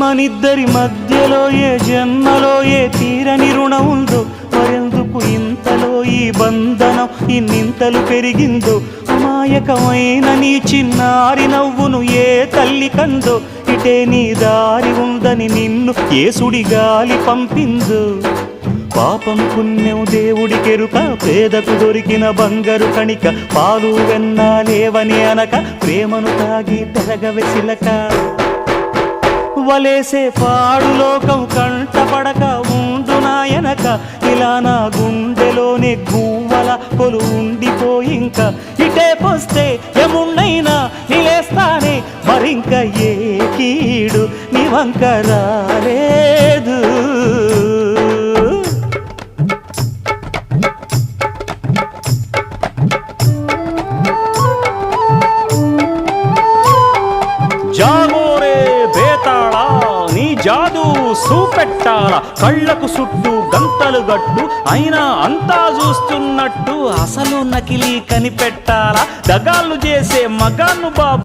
మనిద్దరి మధ్యలో ఏ జన్మలో ఏ తీరని రుణం ఉందో, మరెందుకు ఇంతలో ఈ బంధనం ఇన్నింతలు పెరిగిందో. అమాయకమైన నీ చిన్నారి నవ్వును ఏ తల్లి కందో, ఇటే నీ దారి ఉందని నిన్ను ఏ సుడి గాలి పంపిందో. పాపం పుణ్యం దేవుడికెరుక, పేదకు దొరికిన బంగారు కణిక, పాలు వెన్నాలేవని అనక ప్రేమను తాగి పెరగవెసిలక. వలేసే పాడు లోకం కంటపడక ఉండు నాయనక, ఇలా నా గుండెలోనే గువ్వల కొలు ఉండిపోయింక. ఇటే పోస్తే ఎమున్నైనా నిలేస్తానే, మరింక ఏ కీడు నీ వంక రాలేదు. జాగోరే బేతాళా, నీ జాదు సూపెట్టాలా, కళ్ళకు చుట్టూ గంతలు గట్టు అయినా అంతా చూస్తున్నట్టు, అసలు నకిలీ కనిపెట్టాలా. దగాళ్ళు చేసే మగాను బాబు